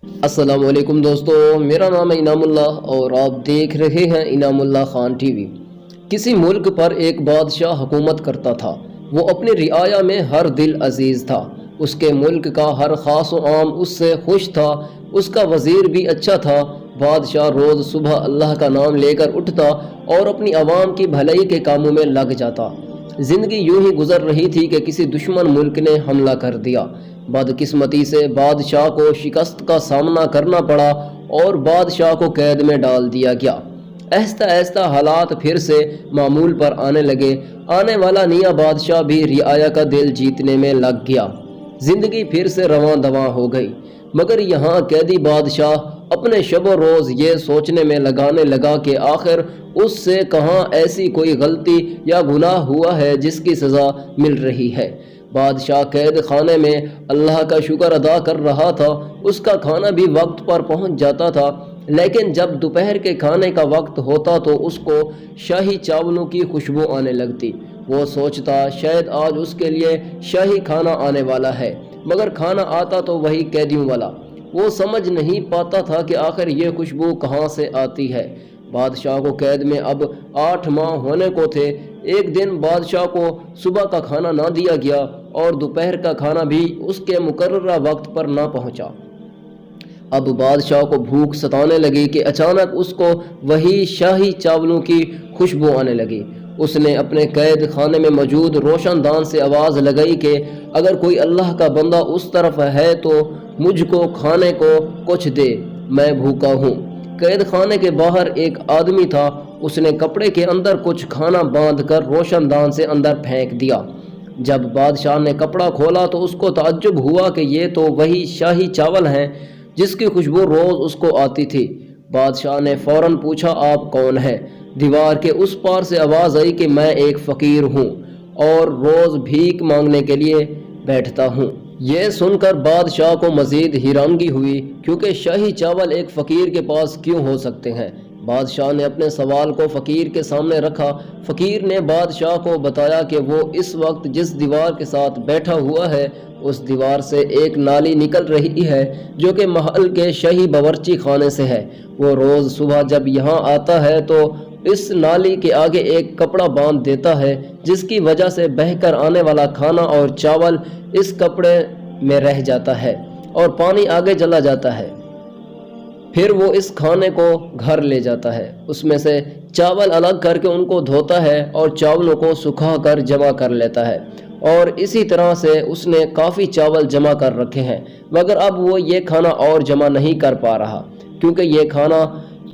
السلام علیکم دوستو، میرا نام ہے انعام اللہ اور آپ دیکھ رہے ہیں انعام اللہ خان ٹی وی۔ کسی ملک پر ایک بادشاہ حکومت کرتا تھا۔ وہ اپنی رعایا میں ہر دل عزیز تھا۔ اس کے ملک کا ہر خاص و عام اس سے خوش تھا۔ اس کا وزیر بھی اچھا تھا۔ بادشاہ روز صبح اللہ کا نام لے کر اٹھتا اور اپنی عوام کی بھلائی کے کاموں میں لگ جاتا۔ زندگی یوں ہی گزر رہی تھی کہ کسی دشمن ملک نے حملہ کر دیا۔ بدقسمتی سے بادشاہ کو شکست کا سامنا کرنا پڑا اور بادشاہ کو قید میں ڈال دیا گیا۔ آہستہ آہستہ حالات پھر سے معمول پر آنے لگے۔ آنے والا نیا بادشاہ بھی رعایا کا دل جیتنے میں لگ گیا۔ زندگی پھر سے رواں دواں ہو گئی، مگر یہاں قیدی بادشاہ اپنے شب و روز یہ سوچنے میں لگانے لگا کہ آخر اس سے کہاں ایسی کوئی غلطی یا گناہ ہوا ہے جس کی سزا مل رہی ہے۔ بادشاہ قید خانے میں اللہ کا شکر ادا کر رہا تھا۔ اس کا کھانا بھی وقت پر پہنچ جاتا تھا، لیکن جب دوپہر کے کھانے کا وقت ہوتا تو اس کو شاہی چاولوں کی خوشبو آنے لگتی۔ وہ سوچتا شاید آج اس کے لیے شاہی کھانا آنے والا ہے، مگر کھانا آتا تو وہی قیدیوں والا۔ وہ سمجھ نہیں پاتا تھا کہ آخر یہ خوشبو کہاں سے آتی ہے۔ بادشاہ کو قید میں اب 8 ماہ ہونے کو تھے۔ ایک دن بادشاہ کو صبح کا کھانا نہ دیا گیا اور دوپہر کا کھانا بھی اس کے مقررہ وقت پر نہ پہنچا۔ اب بادشاہ کو بھوک ستانے لگی کہ اچانک اس کو وہی شاہی چاولوں کی خوشبو آنے لگی۔ اس نے اپنے قید خانے میں موجود روشن دان سے آواز لگائی کہ اگر کوئی اللہ کا بندہ اس طرف ہے تو مجھ کو کھانے کو کچھ دے، میں بھوکا ہوں۔ قید خانے کے باہر ایک آدمی تھا۔ اس نے کپڑے کے اندر کچھ کھانا باندھ کر روشن دان سے اندر پھینک دیا۔ جب بادشاہ نے کپڑا کھولا تو اس کو تعجب ہوا کہ یہ تو وہی شاہی چاول ہیں جس کی خوشبو روز اس کو آتی تھی۔ بادشاہ نے فوراً پوچھا آپ کون ہیں؟ دیوار کے اس پار سے آواز آئی کہ میں ایک فقیر ہوں اور روز بھیک مانگنے کے لیے بیٹھتا ہوں۔ یہ سن کر بادشاہ کو مزید حیرانگی ہوئی، کیونکہ شاہی چاول ایک فقیر کے پاس کیوں ہو سکتے ہیں؟ بادشاہ نے اپنے سوال کو فقیر کے سامنے رکھا۔ فقیر نے بادشاہ کو بتایا کہ وہ اس وقت جس دیوار کے ساتھ بیٹھا ہوا ہے اس دیوار سے ایک نالی نکل رہی ہے جو کہ محل کے شاہی باورچی خانے سے ہے۔ وہ روز صبح جب یہاں آتا ہے تو اس نالی کے آگے ایک کپڑا باندھ دیتا ہے، جس کی وجہ سے بہہ کر آنے والا کھانا اور چاول اس کپڑے میں رہ جاتا ہے اور پانی آگے چلا جاتا ہے۔ پھر وہ اس کھانے کو گھر لے جاتا ہے، اس میں سے چاول الگ کر کے ان کو دھوتا ہے اور چاولوں کو سکھا کر جمع کر لیتا ہے، اور اسی طرح سے اس نے کافی چاول جمع کر رکھے ہیں، مگر اب وہ یہ کھانا اور جمع نہیں کر پا رہا، کیونکہ یہ کھانا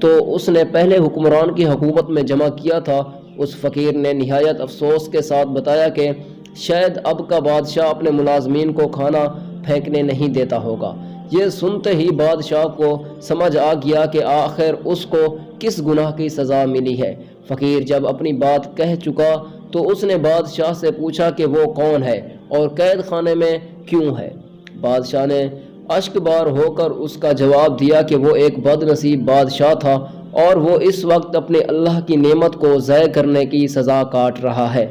تو اس نے پہلے حکمران کی حکومت میں جمع کیا تھا۔ اس فقیر نے نہایت افسوس کے ساتھ بتایا کہ شاید اب کا بادشاہ اپنے ملازمین کو کھانا پھینکنے نہیں دیتا ہوگا۔ یہ سنتے ہی بادشاہ کو سمجھ آ گیا کہ آخر اس کو کس گناہ کی سزا ملی ہے۔ فقیر جب اپنی بات کہہ چکا تو اس نے بادشاہ سے پوچھا کہ وہ کون ہے اور قید خانے میں کیوں ہے۔ بادشاہ نے اشک بار ہو کر اس کا جواب دیا کہ وہ ایک بد نصیب بادشاہ تھا اور وہ اس وقت اپنے اللہ کی نعمت کو ضائع کرنے کی سزا کاٹ رہا ہے۔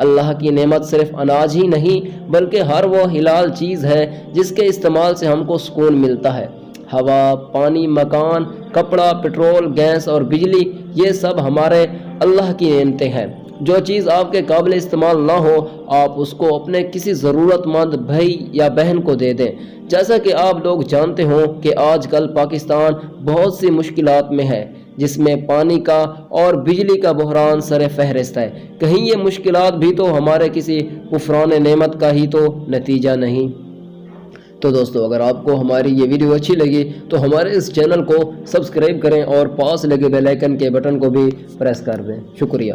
اللہ کی نعمت صرف اناج ہی نہیں بلکہ ہر وہ حلال چیز ہے جس کے استعمال سے ہم کو سکون ملتا ہے۔ ہوا، پانی، مکان، کپڑا، پیٹرول، گیس اور بجلی، یہ سب ہمارے اللہ کی نعمتیں ہیں۔ جو چیز آپ کے قابل استعمال نہ ہو آپ اس کو اپنے کسی ضرورت مند بھائی یا بہن کو دے دیں۔ جیسا کہ آپ لوگ جانتے ہوں کہ آج کل پاکستان بہت سی مشکلات میں ہے، جس میں پانی کا اور بجلی کا بحران سر فہرست ہے۔ کہیں یہ مشکلات بھی تو ہمارے کسی کفران نعمت کا ہی تو نتیجہ نہیں؟ تو دوستو، اگر آپ کو ہماری یہ ویڈیو اچھی لگی تو ہمارے اس چینل کو سبسکرائب کریں اور پاس لگے بیل آئیکن کے بٹن کو بھی پریس کر دیں۔ شکریہ۔